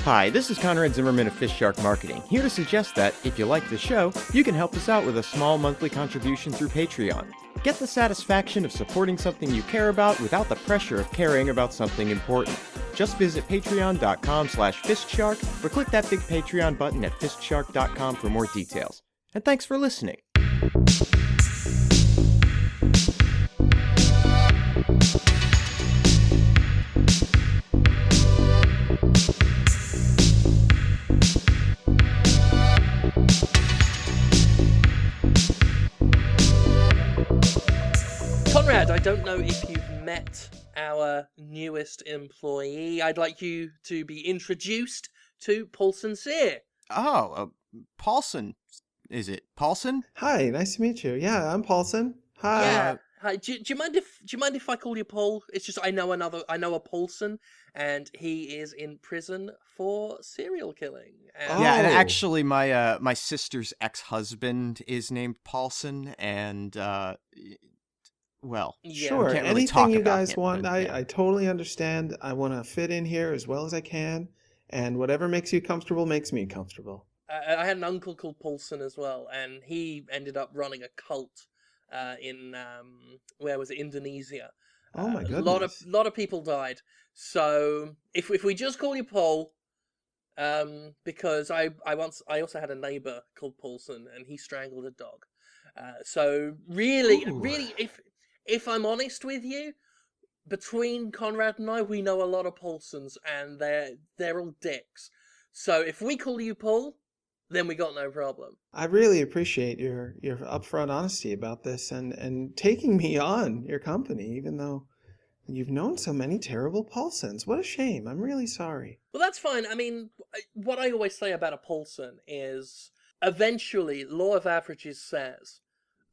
Hi, this is Conrad Zimmerman of FistShark Marketing, here to suggest that, if you like the show, you can help us out with a small monthly contribution through Patreon. Get the satisfaction of supporting something you care about without the pressure of caring about something important. Just visit patreon.com/FistShark or click that big Patreon button at fistshark.com for more details. And thanks for listening. Conrad, I don't know if you've met our newest employee. I'd like you to be introduced to Paulson Sear. Oh, Paulson. Is it Paulson? Hi, nice to meet you. Yeah, I'm Paulson. Hi. Yeah. Hi. Do you mind if I call you Paul? It's just I know a Paulson, and he is in prison for serial killing. And Yeah, and actually, my sister's ex-husband is named Paulson, and well, Sure. can't really Anything talk you about guys him, want, but, yeah. I totally understand. I want to fit in here as well as I can, and whatever makes you comfortable makes me comfortable. I had an uncle called Paulson as well, and he ended up running a cult in where was it, Indonesia. Oh my goodness. Lot of people died. So if we just call you Paul, because I also had a neighbor called Paulson, and he strangled a dog. So really, if I'm honest with you, between Conrad and I, we know a lot of Paulsons, and they're all dicks. So if we call you Paul, then we got no problem. I really appreciate your upfront honesty about this and taking me on your company, even though you've known so many terrible Paulsons. What a shame. I'm really sorry. Well, that's fine. I mean, what I always say about a Paulson is eventually law of averages says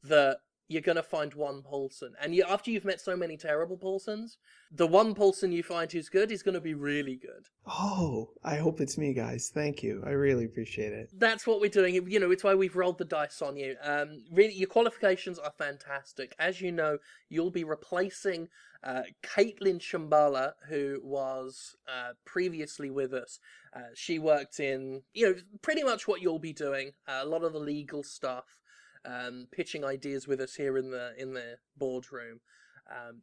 that you're going to find one Paulson. And after you've met so many terrible Paulsons, the one Paulson you find who's good is going to be really good. Oh, I hope it's me, guys. Thank you. I really appreciate it. That's what we're doing. You know, it's why we've rolled the dice on you. Really, your qualifications are fantastic. As you know, you'll be replacing Caitlin Shambhala, who was previously with us. She worked in, pretty much what you'll be doing. A lot of the legal stuff. Pitching ideas with us here in the boardroom.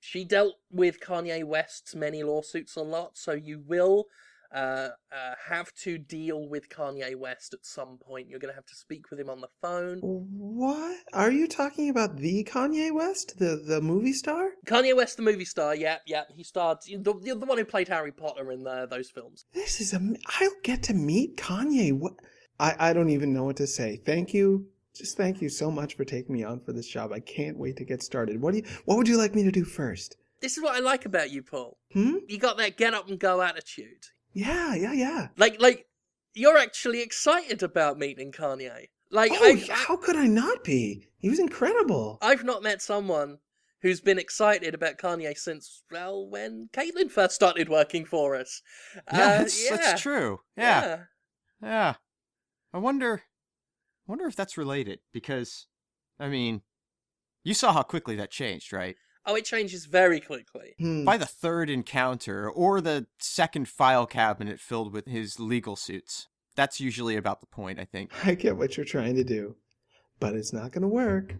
She dealt with Kanye West's many lawsuits a lot, so you will have to deal with Kanye West at some point. You're going to have to speak with him on the phone. What? Are you talking about the Kanye West? The movie star? Kanye West, the movie star, yeah. He starred, the one who played Harry Potter in those films. This is I'll get to meet Kanye. What? I don't even know what to say. Thank you. Just thank you so much for taking me on for this job. I can't wait to get started. What would you like me to do first? This is what I like about you, Paul. You got that get up and go attitude. Yeah. Like you're actually excited about meeting Kanye. How could I not be? He was incredible. I've not met someone who's been excited about Kanye since, well, when Caitlin first started working for us. Yeah, that's true. Yeah. I wonder if that's related, because, I mean, you saw how quickly that changed, right? Oh, it changes very quickly. By the third encounter, or the second file cabinet filled with his legal suits. That's usually about the point, I think. I get what you're trying to do, but it's not going to work.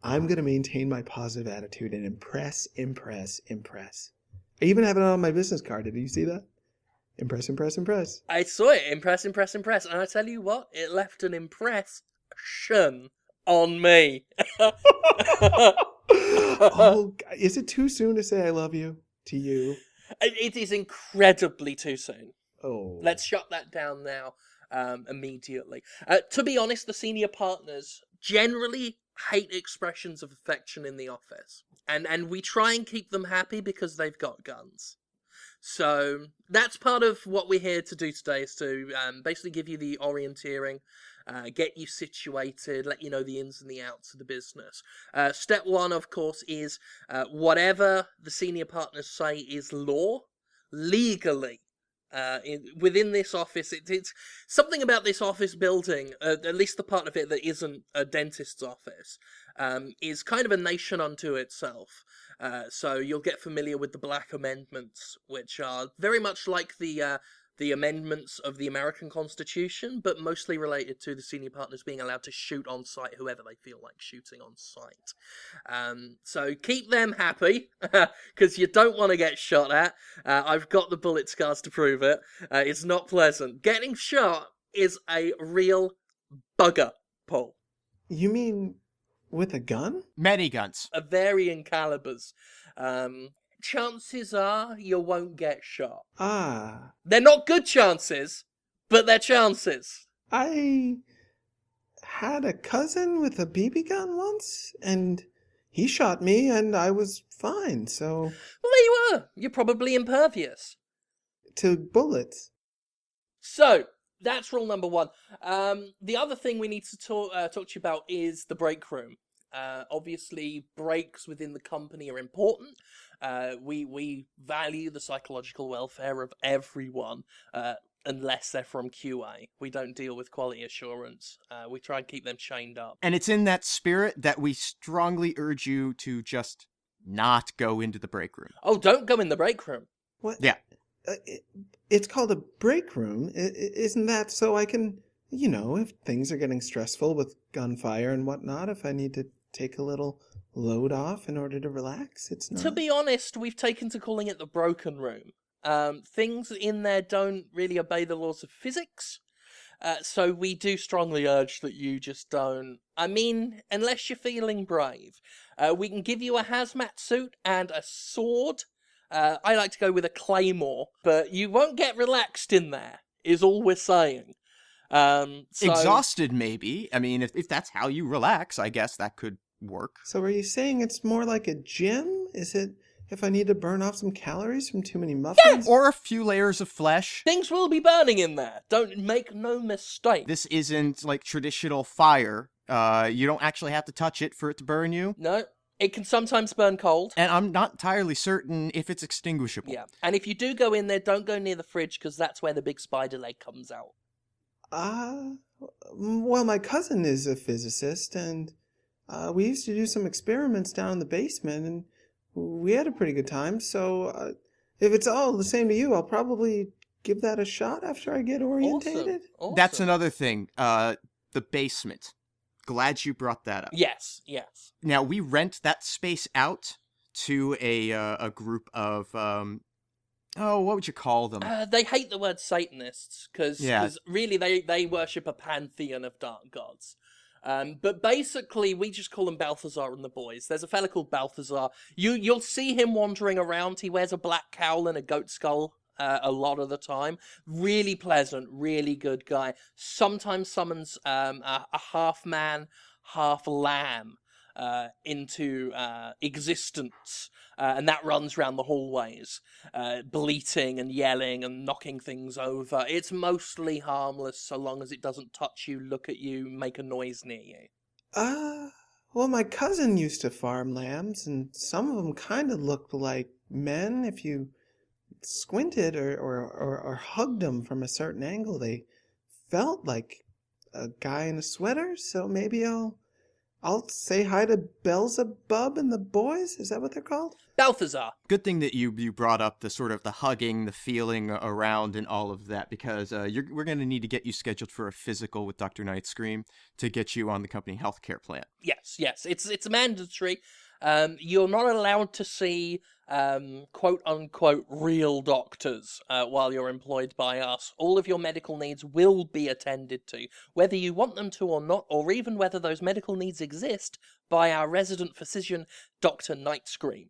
I'm going to maintain my positive attitude and impress. I even have it on my business card. Did you see that? Impress. I saw it. Impress. And I tell you what, it left an impression on me. Oh, is it too soon to say I love you to you? It is incredibly too soon. Oh. Let's shut that down now, immediately. To be honest, the senior partners generally hate expressions of affection in the office. And we try and keep them happy because they've got guns. So that's part of what we're here to do today, is to basically give you the orienteering, get you situated, let you know the ins and the outs of the business. Step one, of course, is whatever the senior partners say is law, legally. Within this office, it's something about this office building, at least the part of it that isn't a dentist's office, is kind of a nation unto itself. So you'll get familiar with the Black Amendments, which are very much like the the amendments of the American Constitution, but mostly related to the senior partners being allowed to shoot on site whoever they feel like shooting on site. So keep them happy, because you don't want to get shot at. I've got the bullet scars to prove it. It's not pleasant. Getting shot is a real bugger, Paul. You mean with a gun? Many guns. Of varying calibers. Chances are you won't get shot. Ah. They're not good chances, but they're chances. I had a cousin with a BB gun once, and he shot me, and I was fine, so... Well, there you are. You're probably impervious. To bullets. So, that's rule number one. The other thing we need to talk to you about is the break room. Obviously, breaks within the company are important. We value the psychological welfare of everyone, unless they're from QA. We don't deal with quality assurance. We try and keep them chained up. And it's in that spirit that we strongly urge you to just not go into the break room. Oh, don't go in the break room. What? Yeah. It's called a break room. Isn't that so I can, if things are getting stressful with gunfire and whatnot, if I need to take a little load off in order to relax? It's not. To be honest, we've taken to calling it the broken room. Things in there don't really obey the laws of physics. So we do strongly urge that you just don't. I mean, unless you're feeling brave. We can give you a hazmat suit and a sword. I like to go with a claymore, but you won't get relaxed in there, is all we're saying. Exhausted, maybe. I mean, if that's how you relax, I guess that could work. So are you saying it's more like a gym? Is it if I need to burn off some calories from too many muffins? Or a few layers of flesh. Things will be burning in there. Don't make no mistake. This isn't like traditional fire. You don't actually have to touch it for it to burn you. No, it can sometimes burn cold. And I'm not entirely certain if it's extinguishable. Yeah, and if you do go in there, don't go near the fridge, because that's where the big spider leg comes out. Well, my cousin is a physicist, and we used to do some experiments down in the basement, and we had a pretty good time. So if it's all the same to you, I'll probably give that a shot after I get orientated. Awesome. That's another thing. The basement. Glad you brought that up. Yes. Now, we rent that space out to a group of, what would you call them? They hate the word Satanists, because Yeah. really they worship a pantheon of dark gods. But basically, we just call them Balthazar and the boys. There's a fella called Balthazar. You'll see him wandering around. He wears a black cowl and a goat skull a lot of the time. Really pleasant, really good guy. Sometimes summons a half man, half lamb into existence. And that runs around the hallways, bleating and yelling and knocking things over. It's mostly harmless so long as it doesn't touch you, look at you, make a noise near you. Well, my cousin used to farm lambs, and some of them kind of looked like men. If you squinted or hugged them from a certain angle, they felt like a guy in a sweater. So maybe I'll say hi to Beelzebub and the boys. Is that what they're called? Balthazar. Good thing that you brought up the sort of the hugging, the feeling around and all of that, because we're going to need to get you scheduled for a physical with Dr. Nightscream to get you on the company healthcare plan. Yes. It's mandatory. You're not allowed to see quote-unquote real doctors while you're employed by us. All of your medical needs will be attended to, whether you want them to or not, or even whether those medical needs exist, by our resident physician, Dr. Nightscream.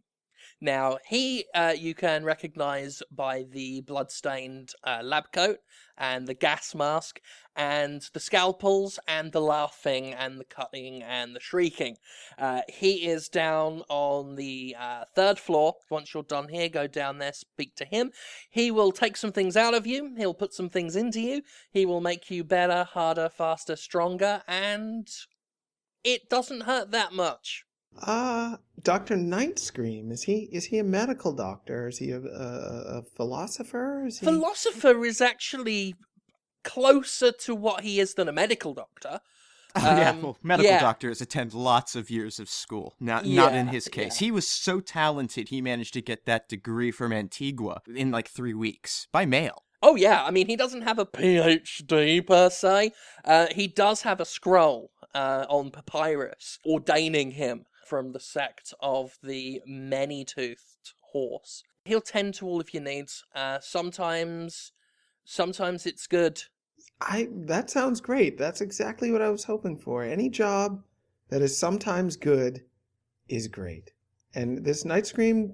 Now, he you can recognise by the blood-stained lab coat and the gas mask and the scalpels and the laughing and the cutting and the shrieking. He is down on the third floor. Once you're done here, go down there, speak to him. He will take some things out of you. He'll put some things into you. He will make you better, harder, faster, stronger, and it doesn't hurt that much. Dr. Nightscream, is he a medical doctor? Is he a philosopher? Philosopher is actually closer to what he is than a medical doctor. Medical doctors attend lots of years of school. Not in his case. He was so talented, he managed to get that degree from Antigua in like 3 weeks by mail. Oh yeah, I mean, he doesn't have a PhD per se. He does have a scroll on papyrus ordaining him from the sect of the many-toothed horse. He'll tend to all of your needs. Sometimes it's good. That sounds great. That's exactly what I was hoping for. Any job that is sometimes good is great. And this Nightscream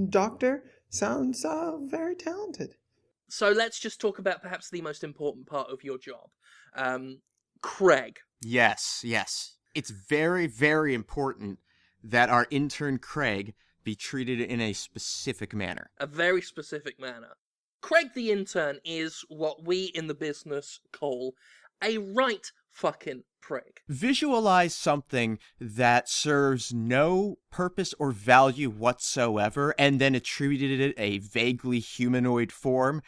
doctor sounds very talented. So let's just talk about perhaps the most important part of your job. Craig. Yes. It's very, very important that our intern Craig be treated in a specific manner. A very specific manner. Craig the intern is what we in the business call a right fucking prick. Visualize something that serves no purpose or value whatsoever and then attributed it a vaguely humanoid form.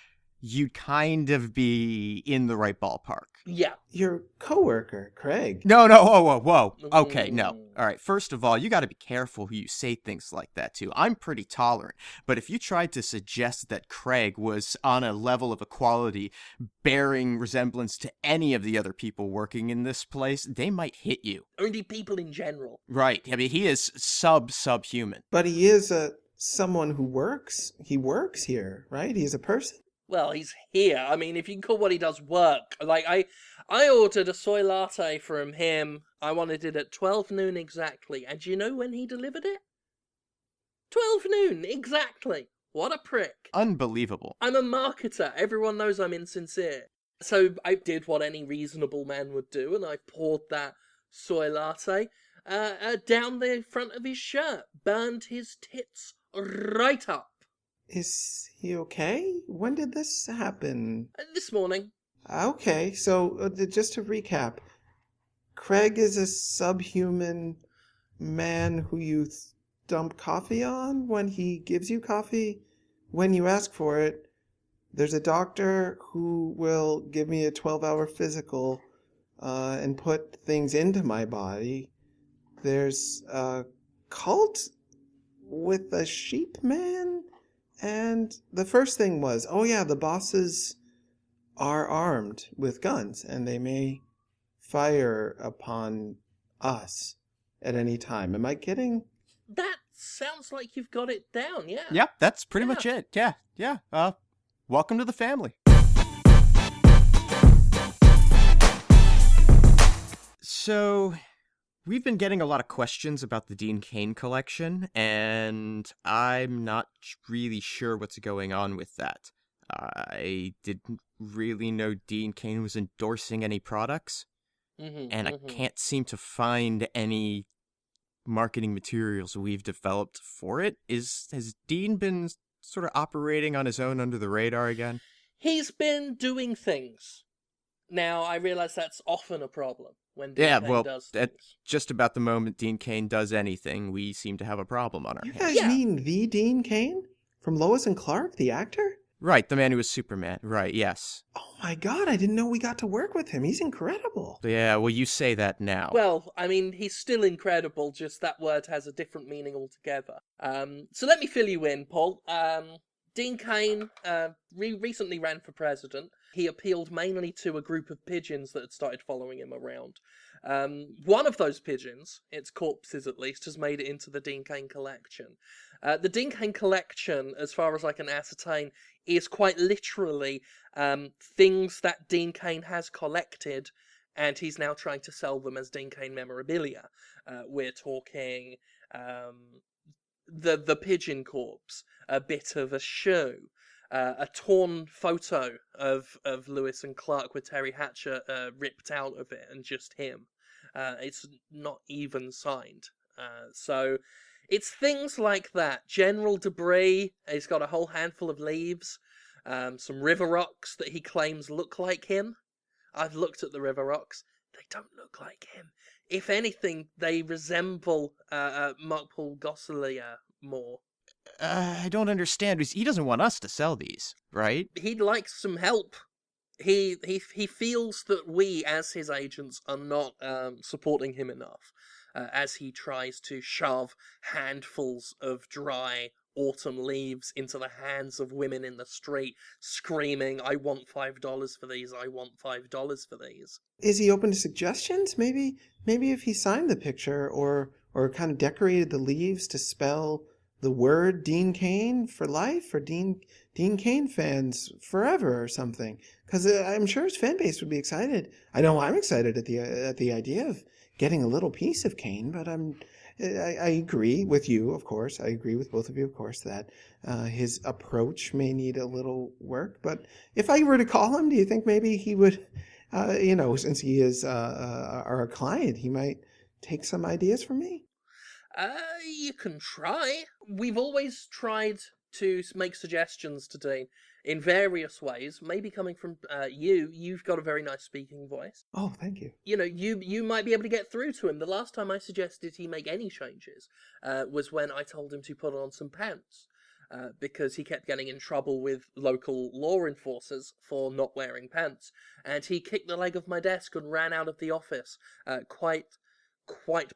You'd kind of be in the right ballpark. Yeah. Your coworker, Craig. No, whoa. Okay, no. All right, first of all, you got to be careful who you say things like that to. I'm pretty tolerant, but if you tried to suggest that Craig was on a level of equality bearing resemblance to any of the other people working in this place, they might hit you. Or indeed people in general. Right. I mean, he is subhuman. But he is someone who works. He works here, right? He's a person. Well, he's here. I mean, if you can call what he does work. Like, I ordered a soy latte from him. I wanted it at 12 noon exactly. And do you know when he delivered it? 12 noon, exactly. What a prick. Unbelievable. I'm a marketer. Everyone knows I'm insincere. So I did what any reasonable man would do, and I poured that soy latte down the front of his shirt. Burned his tits right up. Is he okay? When did this happen? This morning. Okay, so just to recap, Craig is a subhuman man who you dump coffee on when he gives you coffee. When you ask for it, there's a doctor who will give me a 12-hour physical and put things into my body. There's a cult with a sheep man. And the first thing was, oh yeah, the bosses are armed with guns and they may fire upon us at any time. Am I kidding? That sounds like you've got it down, yeah. Yep, that's pretty much it. Yeah. Welcome to the family. So, we've been getting a lot of questions about the Dean Cain collection, and I'm not really sure what's going on with that. I didn't really know Dean Cain was endorsing any products, and I can't seem to find any marketing materials we've developed for it. Has Dean been sort of operating on his own under the radar again? He's been doing things. Now, I realize that's often a problem when Dean Cain does things. Just about the moment Dean Cain does anything, we seem to have a problem on our hands. You guys mean the Dean Cain? From Lois and Clark, the actor? Right, the man who was Superman. Right, yes. Oh my god, I didn't know we got to work with him. He's incredible. Yeah, well, you say that now. Well, I mean, he's still incredible, just that word has a different meaning altogether. So let me fill you in, Paul. Dean Cain recently ran for president. He appealed mainly to a group of pigeons that had started following him around. One of those pigeons, its corpses at least, has made it into the Dean Cain collection. The Dean Cain collection, as far as I can ascertain, is quite literally things that Dean Cain has collected, and he's now trying to sell them as Dean Cain memorabilia. We're talking the pigeon corpse, a bit of a shoe, a torn photo of Lewis and Clark with Terry Hatcher ripped out of it and just him. It's not even signed. So it's things like that. General debris. He's got a whole handful of leaves. Some river rocks that he claims look like him. I've looked at the river rocks. They don't look like him. If anything, they resemble Mark Paul Gosselaar more. I don't understand. He doesn't want us to sell these, right? He'd like some help. He feels that we, as his agents, are not supporting him enough, as he tries to shove handfuls of dry autumn leaves into the hands of women in the street, screaming, "I want $5 for these, I want $5 for these." Is he open to suggestions? Maybe if he signed the picture or kind of decorated the leaves to spell the word Dean Cain for life, or Dean Cain fans forever or something. Because I'm sure his fan base would be excited. I know I'm excited at the idea of getting a little piece of Cain, but I agree with you, of course. I agree with both of you, of course, that his approach may need a little work. But if I were to call him, do you think maybe he would, since he is our client, he might take some ideas from me? You can try. We've always tried to make suggestions to Dean in various ways. Maybe coming from you've got a very nice speaking voice. Oh, thank you. You might be able to get through to him. The last time I suggested he make any changes was when I told him to put on some pants. Because he kept getting in trouble with local law enforcers for not wearing pants. And he kicked the leg of my desk and ran out of the office, quite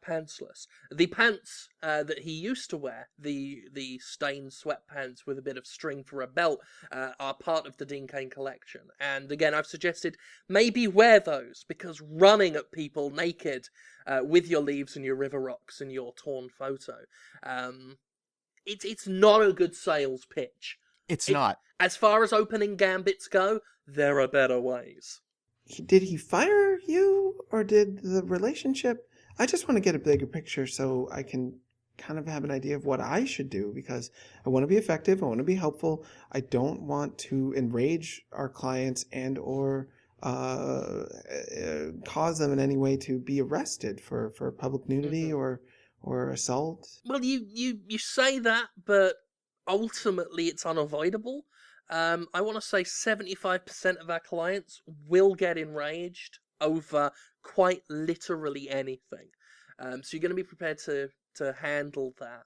pantsless. The pants that he used to wear, the stained sweatpants with a bit of string for a belt, are part of the Dean Cain collection. And again, I've suggested maybe wear those, because running at people naked with your leaves and your river rocks and your torn photo, it's not a good sales pitch. It's not. As far as opening gambits go, there are better ways. Did he fire you, or did the relationship... I just want to get a bigger picture so I can kind of have an idea of what I should do, because I want to be effective, I want to be helpful. I don't want to enrage our clients and or cause them in any way to be arrested for public nudity or assault. Well, you say that, but ultimately it's unavoidable. I want to say 75% of our clients will get enraged over quite literally anything. So you're going to be prepared to handle that.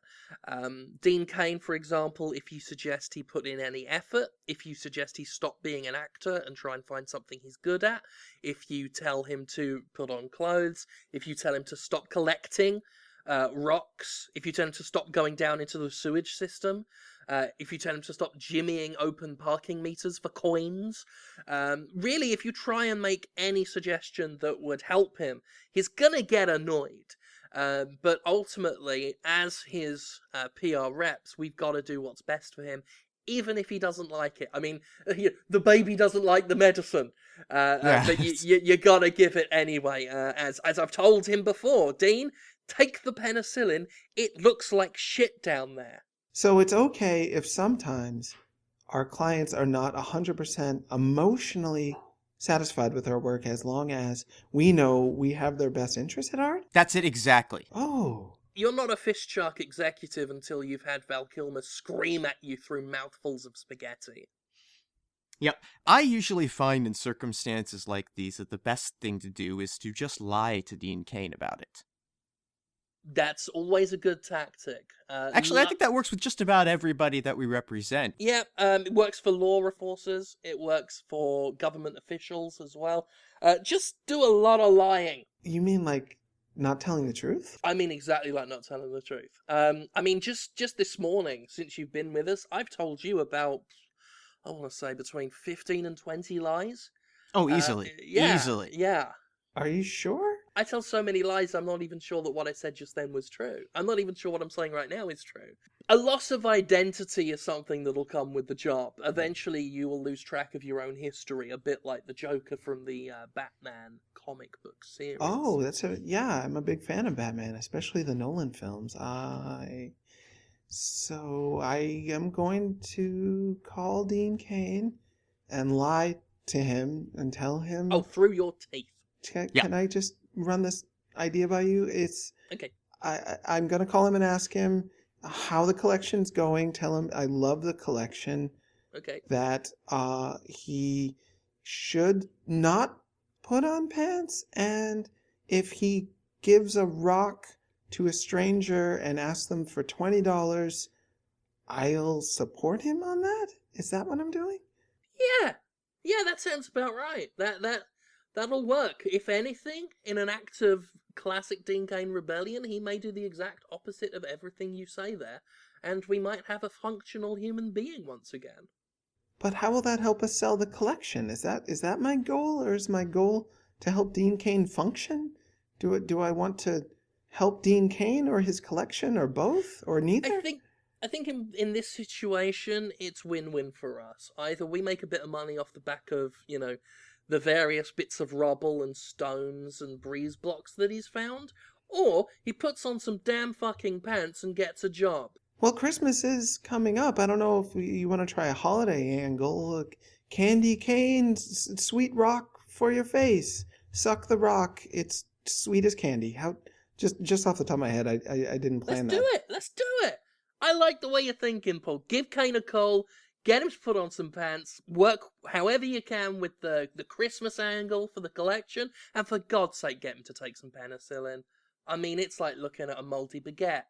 Dean Cain, for example, if you suggest he put in any effort, if you suggest he stop being an actor and try and find something he's good at, if you tell him to put on clothes, if you tell him to stop collecting rocks, if you tell him to stop going down into the sewage system, if you tell him to stop jimmying open parking meters for coins, really, if you try and make any suggestion that would help him, he's gonna get annoyed. But ultimately, as his PR reps, we've got to do what's best for him, even if he doesn't like it. I mean, the baby doesn't like the medicine, but you got to give it anyway. As I've told him before, Dean, take the penicillin. It looks like shit down there. So it's okay if sometimes our clients are not 100% emotionally satisfied with our work, as long as we know we have their best interest at heart? That's it exactly. Oh. You're not a FistShark executive until you've had Val Kilmer scream at you through mouthfuls of spaghetti. Yep. I usually find in circumstances like these that the best thing to do is to just lie to Dean Cain about it. That's always a good tactic. Actually, I think that works with just about everybody that we represent. Yeah, it works for law enforcers. It works for government officials as well. Just do a lot of lying. You mean like not telling the truth? I mean exactly like not telling the truth. I mean, just this morning, since you've been with us, I've told you about, I want to say, between 15 and 20 lies. Oh, easily. Easily. Yeah. Are you sure? I tell so many lies, I'm not even sure that what I said just then was true. I'm not even sure what I'm saying right now is true. A loss of identity is something that'll come with the job. Eventually, you will lose track of your own history, a bit like the Joker from the Batman comic book series. Oh, I'm a big fan of Batman, especially the Nolan films. So I am going to call Dean Cain and lie to him and tell him... Oh, through your teeth. Can I just run this idea by you? It's okay. I'm gonna call him and ask him how the collection's going. Tell him I love the collection. Okay. That he should not put on pants, and if he gives a rock to a stranger and asks them for $20, I'll support him on that. Is that what I'm doing? Yeah, that sounds about right. That'll work. If anything, in an act of classic Dean Cain rebellion, he may do the exact opposite of everything you say there. and we might have a functional human being once again. But how will that help us sell the collection? Is that my goal, or is my goal to help Dean Cain function? Do I want to help Dean Cain or his collection, or both, or neither? I think in this situation, it's win-win for us. Either we make a bit of money off the back of, the various bits of rubble and stones and breeze blocks that he's found, or he puts on some damn fucking pants and gets a job. Well, Christmas is coming up. I don't know if you want to try a holiday angle. Candy cane, sweet rock for your face. Suck the rock. It's sweet as candy. How? Just off the top of my head, I didn't plan that. Let's do it. I like the way you're thinking, Paul. Give Cain a call. Get him to put on some pants. Work however you can with the Christmas angle for the collection. And for God's sake, get him to take some penicillin. I mean, it's like looking at a multi-baguette.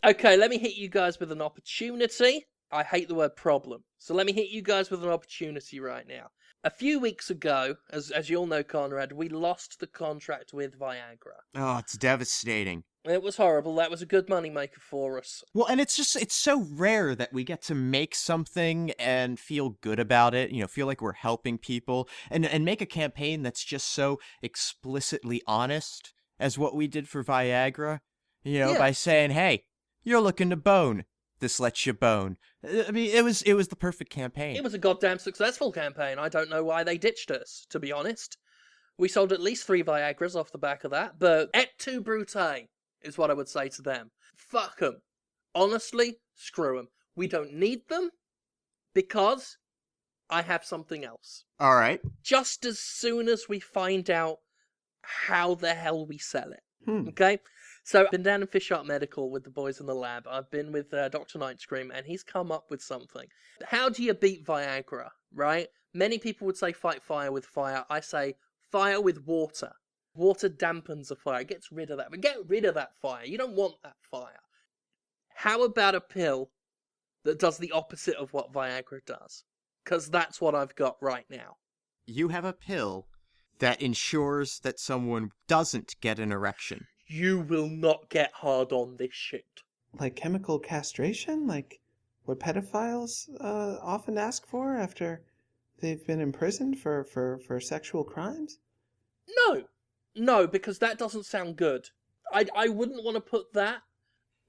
Okay, let me hit you guys with an opportunity. I hate the word problem. So let me hit you guys with an opportunity right now. A few weeks ago, as you all know, Conrad, we lost the contract with Viagra. Oh, it's devastating. It was horrible. That was a good moneymaker for us. Well, and it's so rare that we get to make something and feel good about it, feel like we're helping people, and make a campaign that's just so explicitly honest as what we did for Viagra, by saying, hey, you're looking to bone. This lets you bone. I mean, it was the perfect campaign. It was a goddamn successful campaign. I don't know why they ditched us, to be honest. We sold at least 3 Viagras off the back of that, but et tu, Brute, is what I would say to them. Fuck them. Honestly, screw them. We don't need them because I have something else. All right. Just as soon as we find out how the hell we sell it. Okay? So I've been down in FistShark Medical with the boys in the lab. I've been with Dr. Nightscream, and he's come up with something. How do you beat Viagra, right? Many people would say fight fire with fire. I say fire with water. Water dampens a fire. It gets rid of that. But get rid of that fire. You don't want that fire. How about a pill that does the opposite of what Viagra does? Because that's what I've got right now. You have a pill that ensures that someone doesn't get an erection. You will not get hard on this shit. Like chemical castration? Like what pedophiles often ask for after they've been imprisoned for sexual crimes? No, because that doesn't sound good. I wouldn't want to put that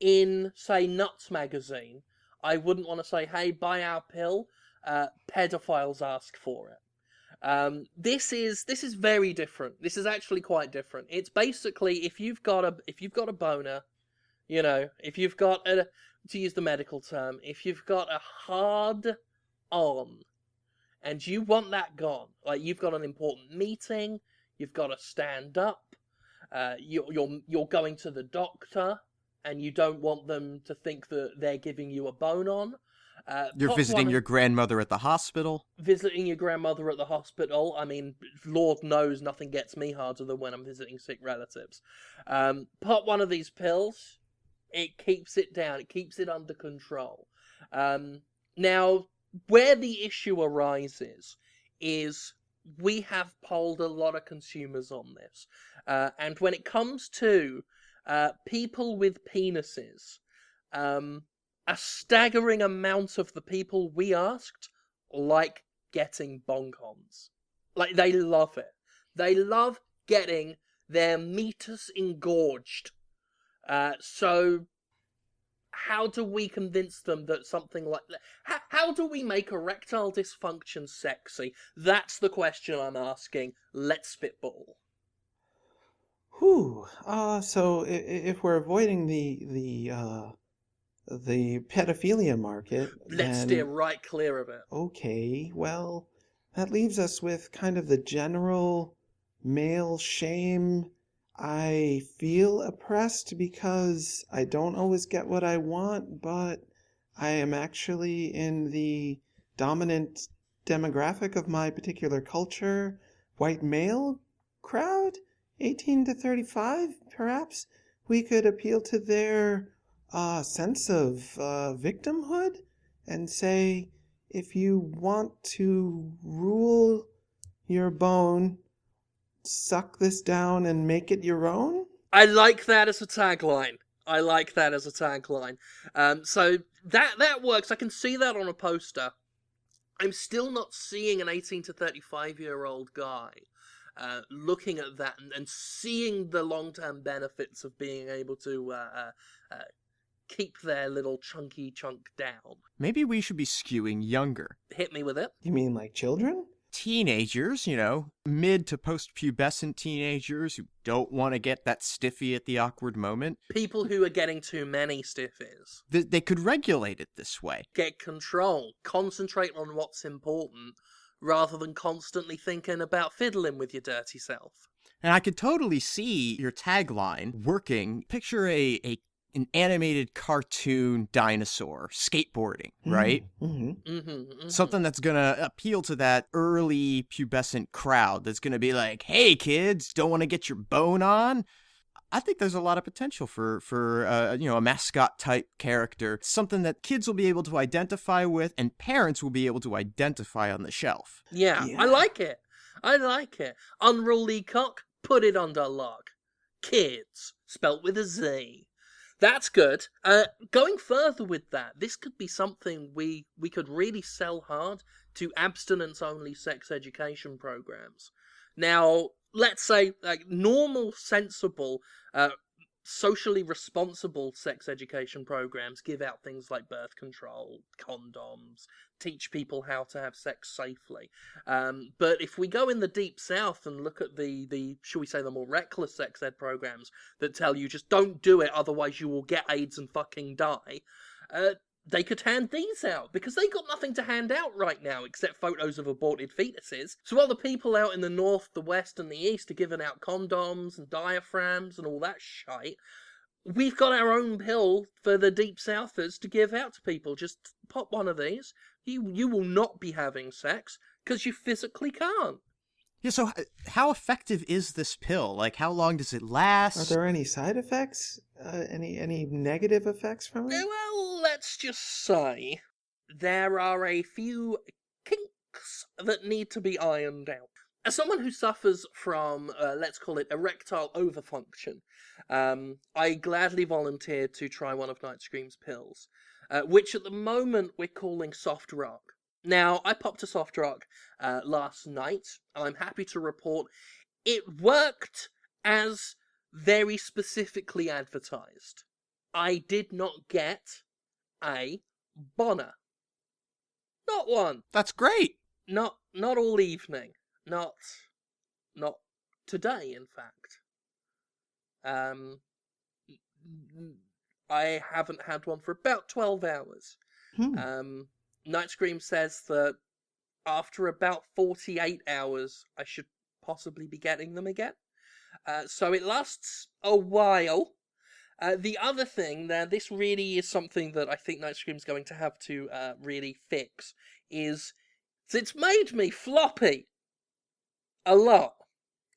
in, say, Nuts magazine. I wouldn't want to say, hey, buy our pill. Pedophiles ask for it. This is very different. This is actually quite different. It's basically if you've got a boner, if you've got to use the medical term, if you've got a hard on, and you want that gone, like you've got an important meeting, you've got to stand up, you're going to the doctor, and you don't want them to think that they're giving you a bone on. You're visiting your grandmother at the hospital. Visiting your grandmother at the hospital. I mean, Lord knows nothing gets me harder than when I'm visiting sick relatives. Pop one of these pills. It keeps it down. It keeps it under control. Now, where the issue arises is we have polled a lot of consumers on this. And when it comes to people with penises, a staggering amount of the people we asked like getting bong-ons. Like, they love it. They love getting their meters engorged. So, how do we convince them that something like that... How do we make erectile dysfunction sexy? That's the question I'm asking. Let's spitball. Whew. So if we're avoiding the pedophilia market, let's steer right clear of it. Okay, well, that leaves us with kind of the general male shame. I feel oppressed because I don't always get what I want, but I am actually in the dominant demographic of my particular culture, white male crowd, 18 to 35, perhaps. We could appeal to their sense of victimhood and say, if you want to rule your bone, suck this down and make it your own? I like that as a tagline. I like that as a tagline. So that works. I can see that on a poster. I'm still not seeing an 18 to 35-year-old guy looking at that and seeing the long-term benefits of being able to keep their little chunky chunk down. Maybe we should be skewing younger. Hit me with it. You mean like children? Teenagers, mid to post-pubescent teenagers who don't want to get that stiffy at the awkward moment. People who are getting too many stiffies. They could regulate it this way. Get control. Concentrate on what's important rather than constantly thinking about fiddling with your dirty self. And I could totally see your tagline working. Picture an animated cartoon dinosaur skateboarding, right? Mm-hmm. Something that's going to appeal to that early pubescent crowd that's going to be like, hey, kids, don't want to get your bone on? I think there's a lot of potential for a mascot type character, something that kids will be able to identify with and parents will be able to identify on the shelf. Yeah. I like it. Unruly cock, put it under lock. Kids, spelt with a Z. That's good. Going further with that, this could be something we could really sell hard to abstinence-only sex education programs. Now, let's say normal, sensible, socially responsible sex education programs give out things like birth control, condoms, teach people how to have sex safely. But if we go in the deep south and look at the shall we say, the more reckless sex ed programs that tell you just don't do it, otherwise you will get AIDS and fucking die, they could hand these out, because they got nothing to hand out right now except photos of aborted fetuses. So while the people out in the north, the west, and the east are giving out condoms and diaphragms and all that shite, we've got our own pill for the deep southers to give out to people. Just pop one of these. You will not be having sex, because you physically can't. Yeah, so how effective is this pill? Like, how long does it last? Are there any side effects? Any negative effects from it? Well, let's just say there are a few kinks that need to be ironed out. As someone who suffers from, let's call it, erectile overfunction, I gladly volunteered to try one of Nightscream's pills, which at the moment we're calling Soft Rock. Now, I popped a Soft Rock last night, and I'm happy to report it worked as very specifically advertised. I did not get a boner. Not one. That's great. Not all evening. Not today, in fact. I haven't had one for about 12 hours. Nightscream says that after about 48 hours, I should possibly be getting them again. So it lasts a while. The other thing, now this really is something that I think Nightscream's going to have to really fix, is it's made me floppy. A lot.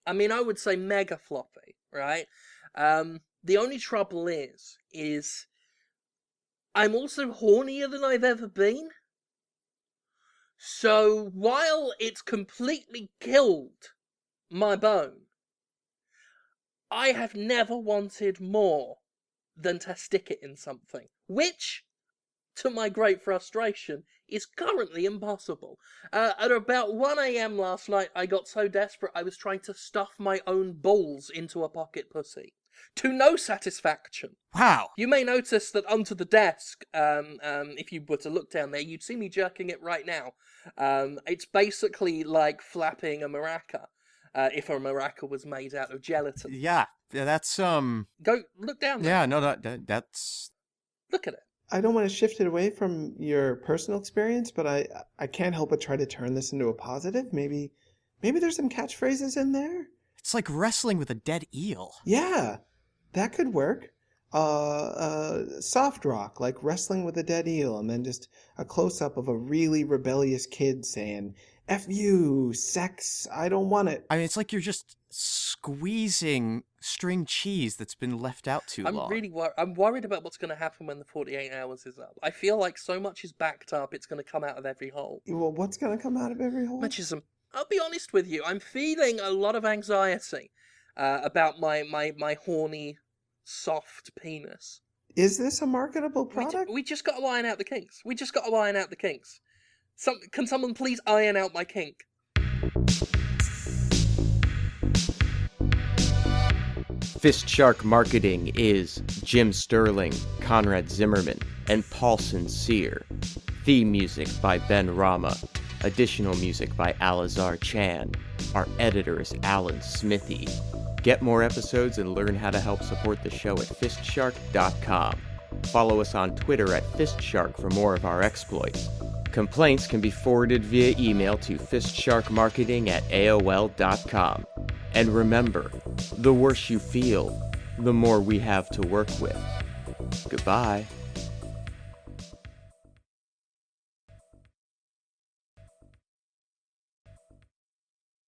I mean, I would say mega floppy, right? The only trouble is I'm also hornier than I've ever been. So while it's completely killed my bone, I have never wanted more than to stick it in something, which, to my great frustration, is currently impossible. At about 1 a.m. last night, I got so desperate I was trying to stuff my own balls into a pocket pussy. To no satisfaction. Wow. You may notice that under the desk, if you were to look down there, you'd see me jerking it right now. It's basically like flapping a maraca, if a maraca was made out of gelatin. Yeah, that's Go look down there. Yeah, no, that's. Look at it. I don't want to shift it away from your personal experience, but I can't help but try to turn this into a positive. Maybe there's some catchphrases in there. It's like wrestling with a dead eel. Yeah, that could work. Soft rock, like wrestling with a dead eel, and then just a close-up of a really rebellious kid saying, F you, sex, I don't want it. I mean, it's like you're just squeezing string cheese that's been left out too long. I'm worried about what's going to happen when the 48 hours is up. I feel like so much is backed up, it's going to come out of every hole. Well, what's going to come out of every hole? Machism. I'll be honest with you, I'm feeling a lot of anxiety about my horny soft penis. Is this a marketable product? We just got to iron out the kinks. Can someone please iron out my kink? FistShark Marketing is Jim Sterling, Conrad Zimmerman, and Paulson Sear. Theme music by Ben Rama. Additional music by Alazar Chan. Our editor is Alan Smithy. Get more episodes and learn how to help support the show at FistShark.com. Follow us on Twitter at FistShark for more of our exploits. Complaints can be forwarded via email to fistsharkmarketing@aol.com. And remember, the worse you feel, the more we have to work with. Goodbye.